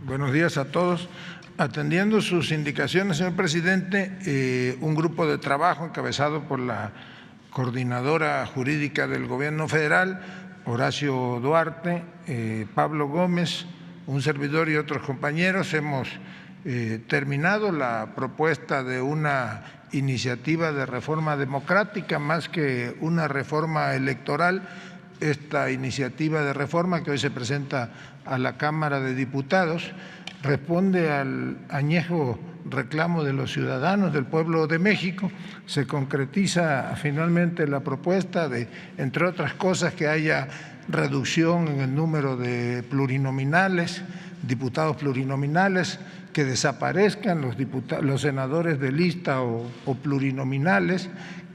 Buenos días a todos. Atendiendo sus indicaciones, señor presidente, un grupo de trabajo encabezado por la coordinadora jurídica del Gobierno federal, Horacio Duarte, Pablo Gómez, un servidor y otros compañeros, hemos terminado la propuesta de una iniciativa de reforma democrática más que una reforma electoral. Esta iniciativa de reforma que hoy se presenta a la Cámara de Diputados responde al añejo reclamo de los ciudadanos del pueblo de México. Se concretiza finalmente la propuesta de, entre otras cosas, que haya reducción en el número de plurinominales, diputados plurinominales, que desaparezcan los senadores de lista o plurinominales,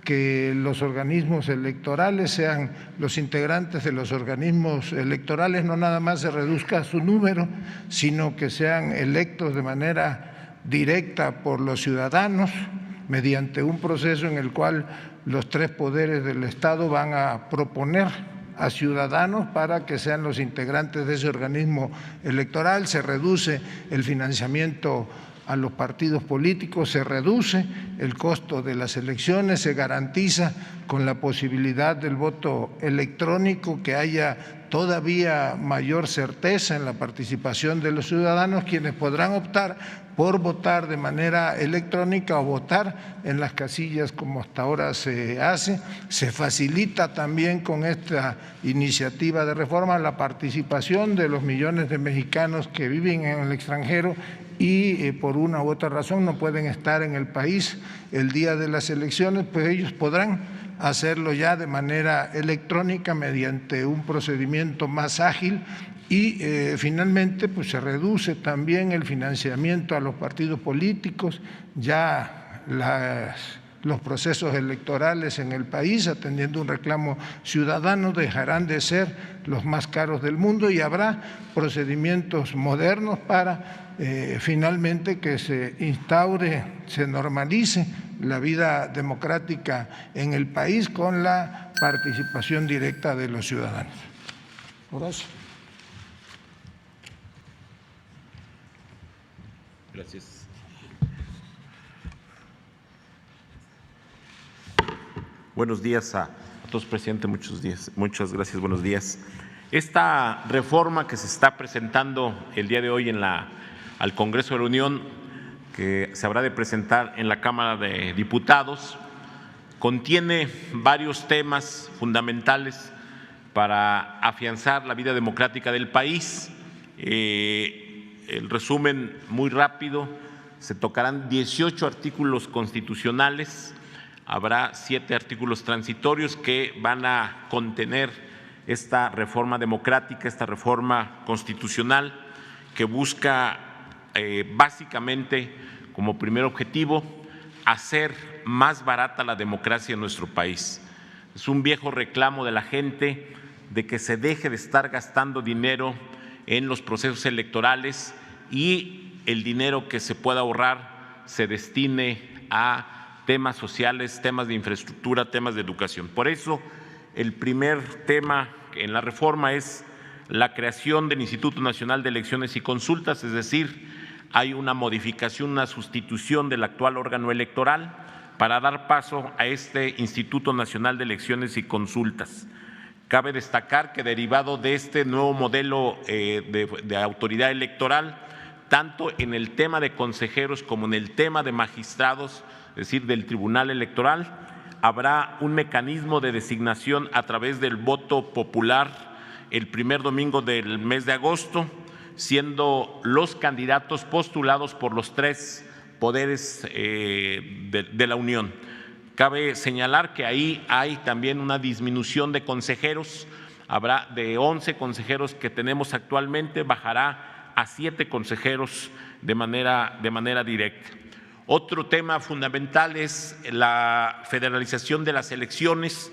que los organismos electorales sean los integrantes de los organismos electorales, no nada más se reduzca su número, sino que sean electos de manera directa por los ciudadanos mediante un proceso en el cual los tres poderes del Estado van a proponer a ciudadanos para que sean los integrantes de ese organismo electoral. Se reduce el financiamiento a los partidos políticos, se reduce el costo de las elecciones, se garantiza con la posibilidad del voto electrónico que haya todavía mayor certeza en la participación de los ciudadanos, quienes podrán optar por votar de manera electrónica o votar en las casillas como hasta ahora se hace. Se facilita también con esta iniciativa de reforma la participación de los millones de mexicanos que viven en el extranjero y por una u otra razón no pueden estar en el país el día de las elecciones, pues ellos podrán hacerlo ya de manera electrónica mediante un procedimiento más ágil y finalmente pues se reduce también el financiamiento a los partidos políticos. Ya los procesos electorales en el país, atendiendo un reclamo ciudadano, dejarán de ser los más caros del mundo y habrá procedimientos modernos para finalmente que se instaure, se normalice la vida democrática en el país con la participación directa de los ciudadanos. Horacio. Gracias. Buenos días a todos, presidente. Muchas gracias. Buenos días. Esta reforma que se está presentando el día de hoy al Congreso de la Unión, que se habrá de presentar en la Cámara de Diputados, contiene varios temas fundamentales para afianzar la vida democrática del país. El resumen muy rápido: se tocarán 18 artículos constitucionales, habrá 7 artículos transitorios que van a contener esta reforma democrática, esta reforma constitucional que busca básicamente como primer objetivo hacer más barata la democracia en nuestro país. Es un viejo reclamo de la gente de que se deje de estar gastando dinero en los procesos electorales y el dinero que se pueda ahorrar se destine a temas sociales, temas de infraestructura, temas de educación. Por eso, el primer tema en la reforma es la creación del Instituto Nacional de Elecciones y Consultas, es decir, hay una modificación, una sustitución del actual órgano electoral para dar paso a este Instituto Nacional de Elecciones y Consultas. Cabe destacar que derivado de este nuevo modelo de autoridad electoral, tanto en el tema de consejeros como en el tema de magistrados, es decir, del Tribunal Electoral, habrá un mecanismo de designación a través del voto popular el primer domingo del mes de agosto, siendo los candidatos postulados por los 3 poderes de la Unión. Cabe señalar que ahí hay también una disminución de consejeros, habrá de 11 consejeros que tenemos actualmente, bajará a 7 consejeros de manera directa. Otro tema fundamental es la federalización de las elecciones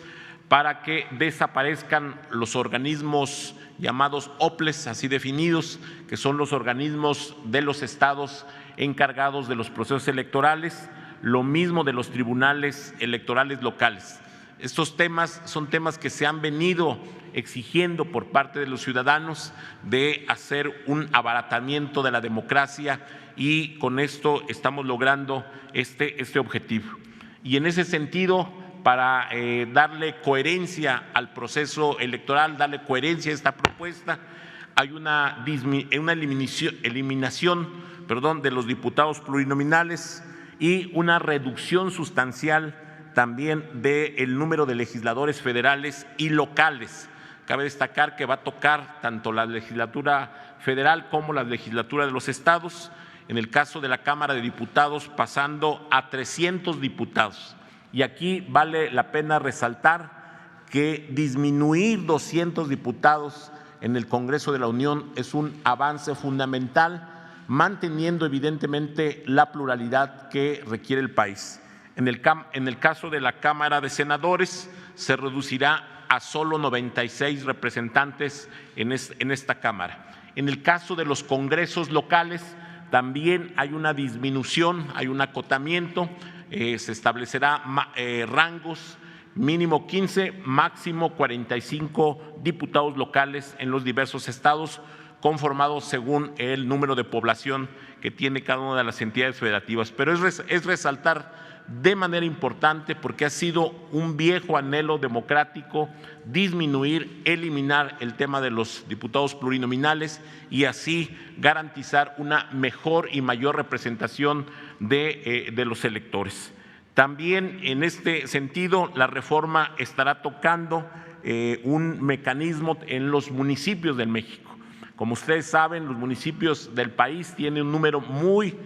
para que desaparezcan los organismos llamados OPLES, así definidos, que son los organismos de los estados encargados de los procesos electorales, lo mismo de los tribunales electorales locales. Estos temas son temas que se han venido exigiendo por parte de los ciudadanos de hacer un abaratamiento de la democracia y con esto estamos logrando este objetivo. Y en ese sentido, para darle coherencia al proceso electoral, darle coherencia a esta propuesta, hay una eliminación de los diputados plurinominales y una reducción sustancial también del número de legisladores federales y locales. Cabe destacar que va a tocar tanto la legislatura federal como la legislatura de los estados, en el caso de la Cámara de Diputados pasando a 300 diputados. Y aquí vale la pena resaltar que disminuir 200 diputados en el Congreso de la Unión es un avance fundamental, manteniendo evidentemente la pluralidad que requiere el país. En el caso de la Cámara de Senadores se reducirá a solo 96 representantes en esta Cámara. En el caso de los congresos locales también hay una disminución, hay un acotamiento, se establecerá rangos mínimo 15, máximo 45 diputados locales en los diversos estados, conformados según el número de población que tiene cada una de las entidades federativas. Pero es resaltar de manera importante, porque ha sido un viejo anhelo democrático disminuir, eliminar el tema de los diputados plurinominales y así garantizar una mejor y mayor representación de los electores. También en este sentido, la reforma estará tocando un mecanismo en los municipios de México. Como ustedes saben, los municipios del país tienen un número muy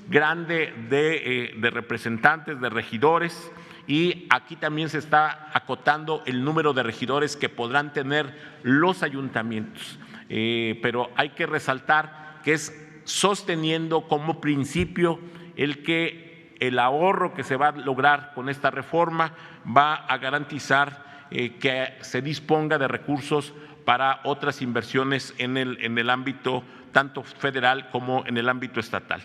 grande de representantes, de regidores, y aquí también se está acotando el número de regidores que podrán tener los ayuntamientos. Pero hay que resaltar que es sosteniendo como principio el ahorro que se va a lograr con esta reforma va a garantizar que se disponga de recursos para otras inversiones en el ámbito tanto federal como en el ámbito estatal.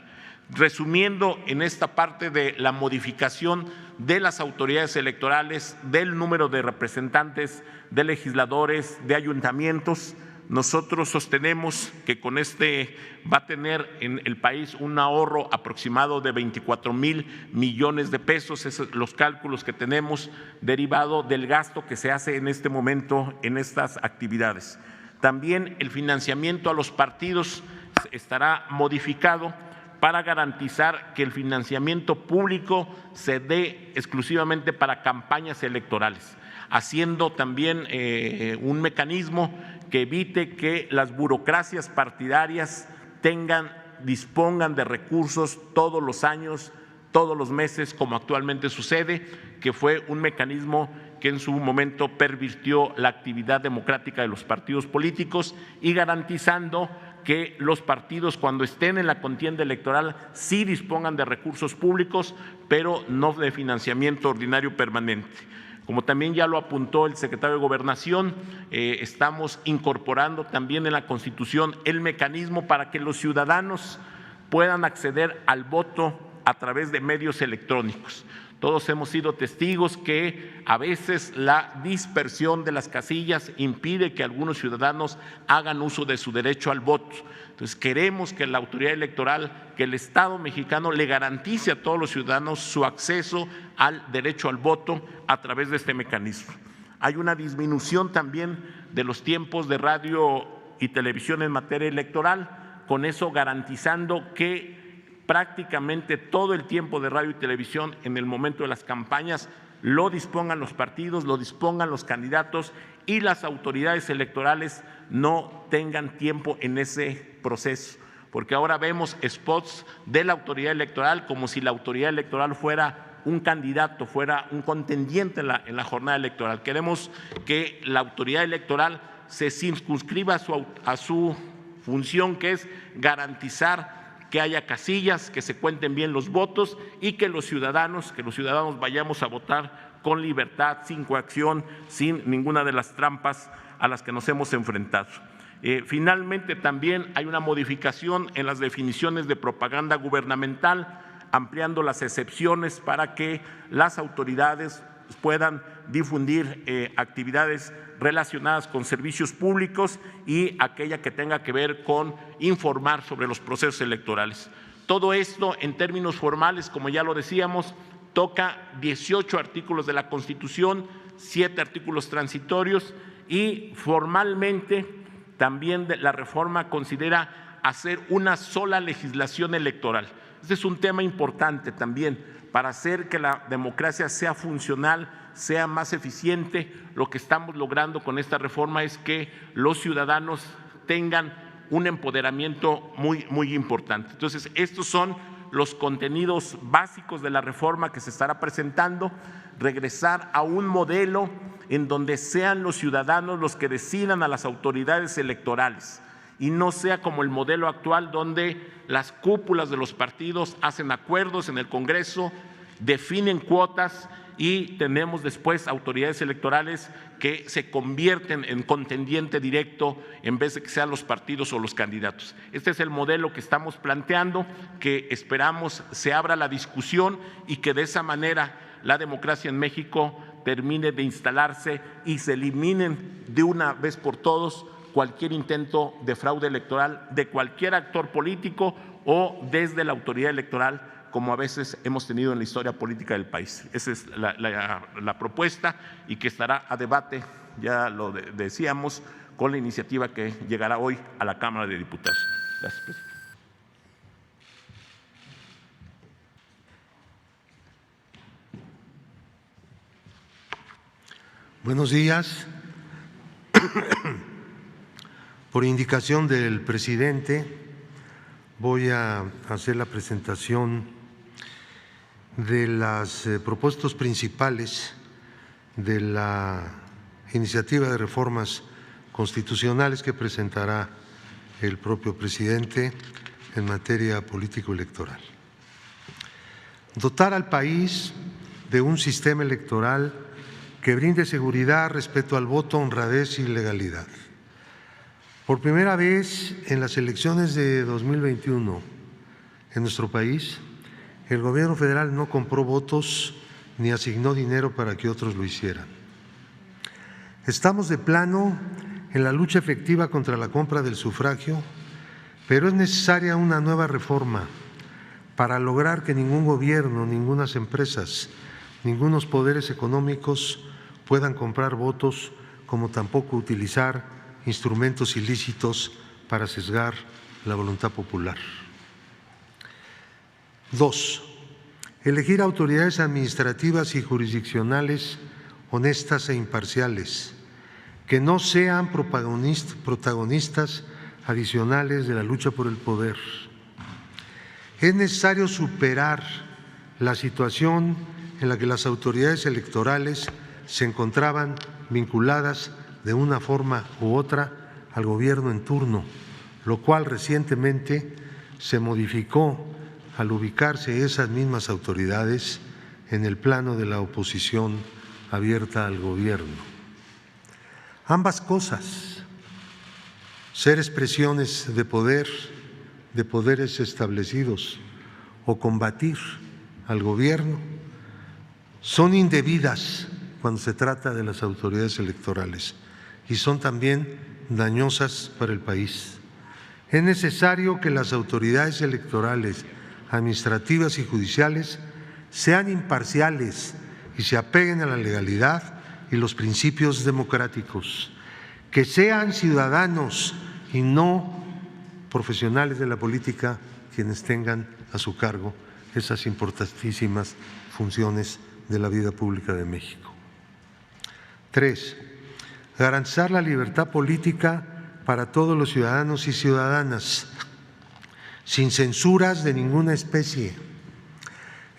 Resumiendo, en esta parte de la modificación de las autoridades electorales, del número de representantes, de legisladores, de ayuntamientos, nosotros sostenemos que con va a tener en el país un ahorro aproximado de 24,000 millones de pesos, esos son los cálculos que tenemos derivado del gasto que se hace en este momento en estas actividades. También el financiamiento a los partidos estará modificado para garantizar que el financiamiento público se dé exclusivamente para campañas electorales, haciendo también un mecanismo que evite que las burocracias partidarias dispongan de recursos todos los años, todos los meses, como actualmente sucede, que fue un mecanismo que en su momento pervirtió la actividad democrática de los partidos políticos y garantizando que los partidos, cuando estén en la contienda electoral, sí dispongan de recursos públicos, pero no de financiamiento ordinario permanente. Como también ya lo apuntó el secretario de Gobernación, estamos incorporando también en la Constitución el mecanismo para que los ciudadanos puedan acceder al voto a través de medios electrónicos. Todos hemos sido testigos que a veces la dispersión de las casillas impide que algunos ciudadanos hagan uso de su derecho al voto. Entonces queremos que la autoridad electoral, que el Estado mexicano le garantice a todos los ciudadanos su acceso al derecho al voto a través de este mecanismo. Hay una disminución también de los tiempos de radio y televisión en materia electoral, con eso garantizando que prácticamente todo el tiempo de radio y televisión en el momento de las campañas lo dispongan los partidos, lo dispongan los candidatos y las autoridades electorales no tengan tiempo en ese proceso, porque ahora vemos spots de la autoridad electoral como si la autoridad electoral fuera un candidato, fuera un contendiente en la jornada electoral. Queremos que la autoridad electoral se circunscriba a su función, que es garantizar que haya casillas, que se cuenten bien los votos y que los ciudadanos vayamos a votar con libertad, sin coacción, sin ninguna de las trampas a las que nos hemos enfrentado. Finalmente, también hay una modificación en las definiciones de propaganda gubernamental, ampliando las excepciones para que las autoridades puedan difundir actividades relacionadas con servicios públicos y aquella que tenga que ver con informar sobre los procesos electorales. Todo esto, en términos formales, como ya lo decíamos, toca 18 artículos de la Constitución, 7 artículos transitorios y formalmente también la reforma considera hacer una sola legislación electoral. Este es un tema importante también para hacer que la democracia sea funcional, sea más eficiente. Lo que estamos logrando con esta reforma es que los ciudadanos tengan un empoderamiento muy importante. Entonces, estos son los contenidos básicos de la reforma que se estará presentando: regresar a un modelo en donde sean los ciudadanos los que decidan a las autoridades electorales y no sea como el modelo actual, donde las cúpulas de los partidos hacen acuerdos en el Congreso, definen cuotas y tenemos después autoridades electorales que se convierten en contendiente directo en vez de que sean los partidos o los candidatos. Este es el modelo que estamos planteando, que esperamos se abra la discusión y que de esa manera la democracia en México termine de instalarse y se eliminen de una vez por todos cualquier intento de fraude electoral de cualquier actor político o desde la autoridad electoral, como a veces hemos tenido en la historia política del país. Esa es la propuesta y que estará a debate, ya lo decíamos, con la iniciativa que llegará hoy a la Cámara de Diputados. Gracias, presidente. Buenos días. Por indicación del presidente, voy a hacer la presentación de los propósitos principales de la iniciativa de reformas constitucionales que presentará el propio presidente en materia político-electoral. Dotar al país de un sistema electoral que brinde seguridad, respeto al voto, honradez y legalidad. Por primera vez en las elecciones de 2021 en nuestro país, el gobierno federal no compró votos ni asignó dinero para que otros lo hicieran. Estamos de plano en la lucha efectiva contra la compra del sufragio, pero es necesaria una nueva reforma para lograr que ningún gobierno, ningunas empresas, ningunos poderes económicos puedan comprar votos, como tampoco utilizar instrumentos ilícitos para sesgar la voluntad popular. 2. Elegir autoridades administrativas y jurisdiccionales honestas e imparciales, que no sean protagonistas adicionales de la lucha por el poder. Es necesario superar la situación en la que las autoridades electorales se encontraban vinculadas de una forma u otra al gobierno en turno, lo cual recientemente se modificó al ubicarse esas mismas autoridades en el plano de la oposición abierta al gobierno. Ambas cosas, ser expresiones de poder, de poderes establecidos o combatir al gobierno, son indebidas cuando se trata de las autoridades electorales y son también dañosas para el país. Es necesario que las autoridades electorales, administrativas y judiciales sean imparciales y se apeguen a la legalidad y los principios democráticos, que sean ciudadanos y no profesionales de la política quienes tengan a su cargo esas importantísimas funciones de la vida pública de México. 3. Garantizar la libertad política para todos los ciudadanos y ciudadanas, sin censuras de ninguna especie.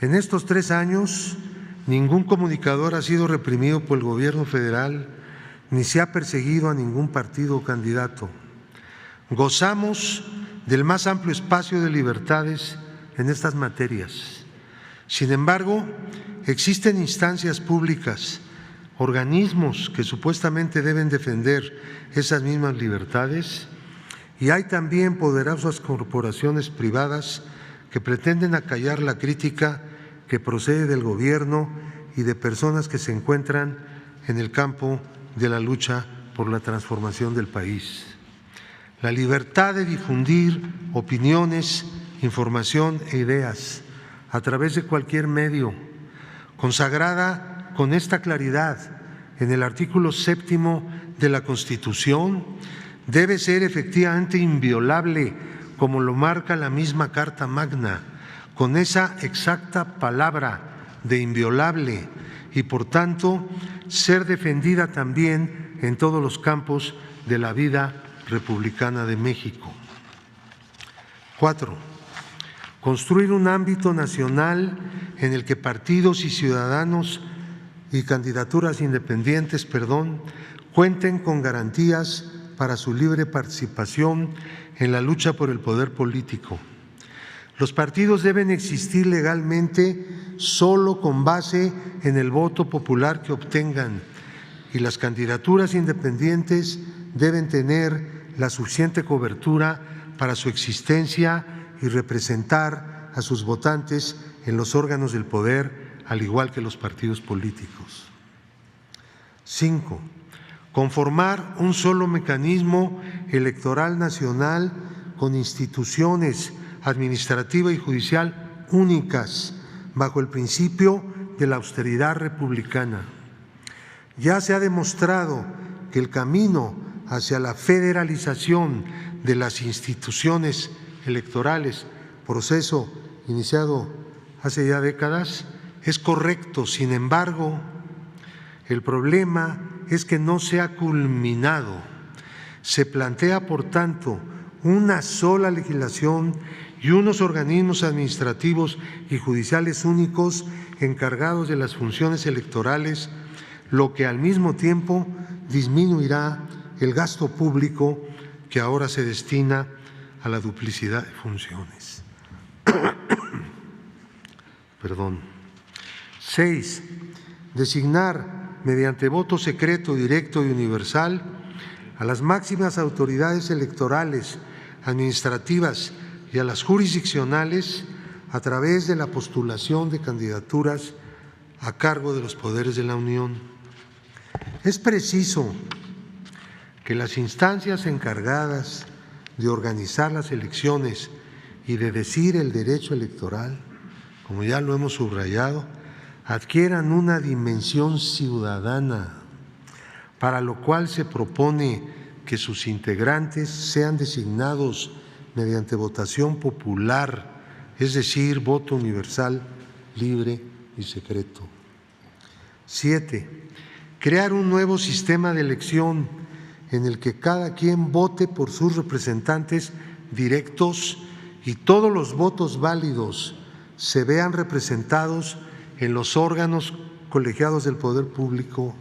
En estos 3 años, ningún comunicador ha sido reprimido por el gobierno federal, ni se ha perseguido a ningún partido o candidato. Gozamos del más amplio espacio de libertades en estas materias. Sin embargo, existen instancias públicas, organismos que supuestamente deben defender esas mismas libertades, y hay también poderosas corporaciones privadas que pretenden acallar la crítica que procede del gobierno y de personas que se encuentran en el campo de la lucha por la transformación del país. La libertad de difundir opiniones, información e ideas a través de cualquier medio, consagrada con esta claridad en el artículo 7º de la Constitución, debe ser efectivamente inviolable, como lo marca la misma Carta Magna, con esa exacta palabra de inviolable, y por tanto ser defendida también en todos los campos de la vida republicana de México. 4. Construir un ámbito nacional en el que partidos y ciudadanos y candidaturas independientes, cuenten con garantías para su libre participación en la lucha por el poder político. Los partidos deben existir legalmente solo con base en el voto popular que obtengan, y las candidaturas independientes deben tener la suficiente cobertura para su existencia y representar a sus votantes en los órganos del poder, al igual que los partidos políticos. 5. Conformar un solo mecanismo electoral nacional con instituciones administrativa y judicial únicas, bajo el principio de la austeridad republicana. Ya se ha demostrado que el camino hacia la federalización de las instituciones electorales, proceso iniciado hace ya décadas, es correcto. Sin embargo, el problema es que no se ha culminado. Se plantea, por tanto, una sola legislación y unos organismos administrativos y judiciales únicos encargados de las funciones electorales, lo que al mismo tiempo disminuirá el gasto público que ahora se destina a la duplicidad de funciones. 6. Designar mediante voto secreto, directo y universal a las máximas autoridades electorales, administrativas y a las jurisdiccionales a través de la postulación de candidaturas a cargo de los poderes de la Unión. Es preciso que las instancias encargadas de organizar las elecciones y de decir el derecho electoral, como ya lo hemos subrayado, adquieran una dimensión ciudadana, para lo cual se propone que sus integrantes sean designados mediante votación popular, es decir, voto universal, libre y secreto. 7. Crear un nuevo sistema de elección en el que cada quien vote por sus representantes directos y todos los votos válidos se vean representados en los órganos colegiados del poder público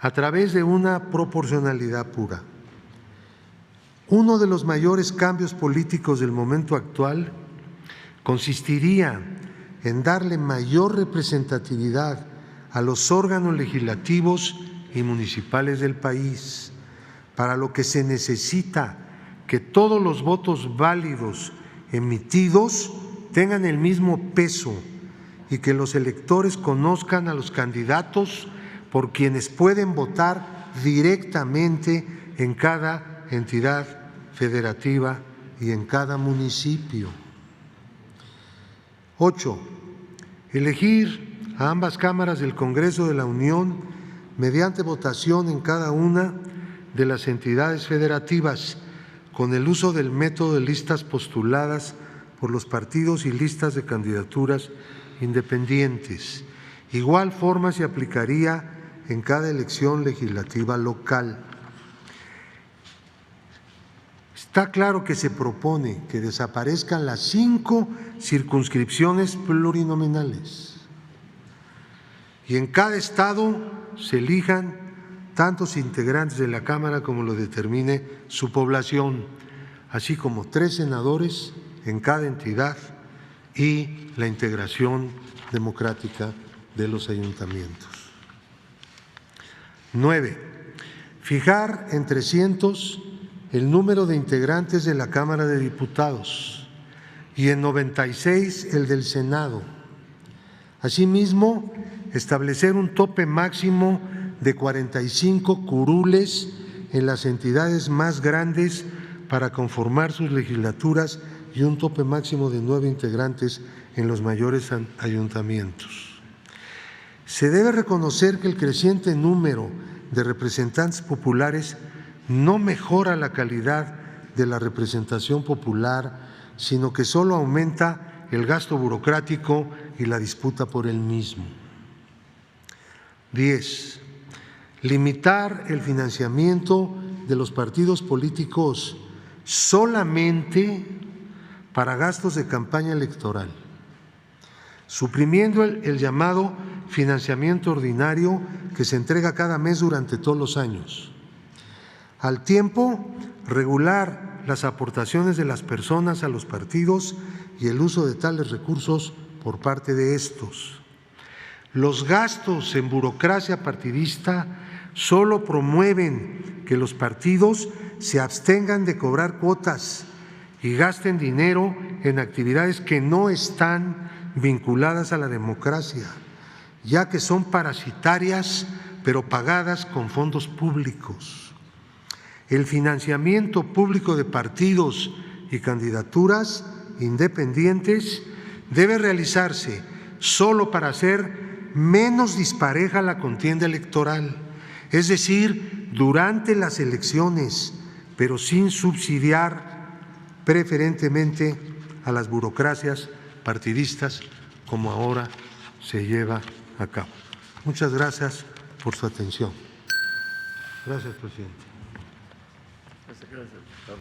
a través de una proporcionalidad pura. Uno de los mayores cambios políticos del momento actual consistiría en darle mayor representatividad a los órganos legislativos y municipales del país, para lo que se necesita que todos los votos válidos emitidos tengan el mismo peso y que los electores conozcan a los candidatos por quienes pueden votar directamente en cada entidad federativa y en cada municipio. 8. Elegir a ambas cámaras del Congreso de la Unión mediante votación en cada una de las entidades federativas, con el uso del método de listas postuladas por los partidos y listas de candidaturas independientes. Igual forma se aplicaría en cada elección legislativa local. Está claro que se propone que desaparezcan las 5 circunscripciones plurinominales y en cada estado se elijan tantos integrantes de la Cámara como lo determine su población, así como 3 senadores en cada entidad y la integración democrática de los ayuntamientos. 9. Fijar en 300 el número de integrantes de la Cámara de Diputados y en 96 el del Senado, Asimismo, establecer un tope máximo de 45 curules en las entidades más grandes para conformar sus legislaturas y un tope máximo de 9 integrantes en los mayores ayuntamientos. Se debe reconocer que el creciente número de representantes populares no mejora la calidad de la representación popular, sino que solo aumenta el gasto burocrático y la disputa por el mismo. 10. Limitar el financiamiento de los partidos políticos solamente para gastos de campaña electoral, suprimiendo el llamado financiamiento ordinario que se entrega cada mes durante todos los años. Al tiempo, regular las aportaciones de las personas a los partidos y el uso de tales recursos por parte de estos. Los gastos en burocracia partidista solo promueven que los partidos se abstengan de cobrar cuotas y gasten dinero en actividades que no están vinculadas a la democracia, ya que son parasitarias pero pagadas con fondos públicos. El financiamiento público de partidos y candidaturas independientes debe realizarse solo para hacer menos dispareja la contienda electoral, es decir, durante las elecciones, pero sin subsidiar preferentemente a las burocracias partidistas como ahora se lleva a cabo. Muchas gracias por su atención. Gracias, presidente.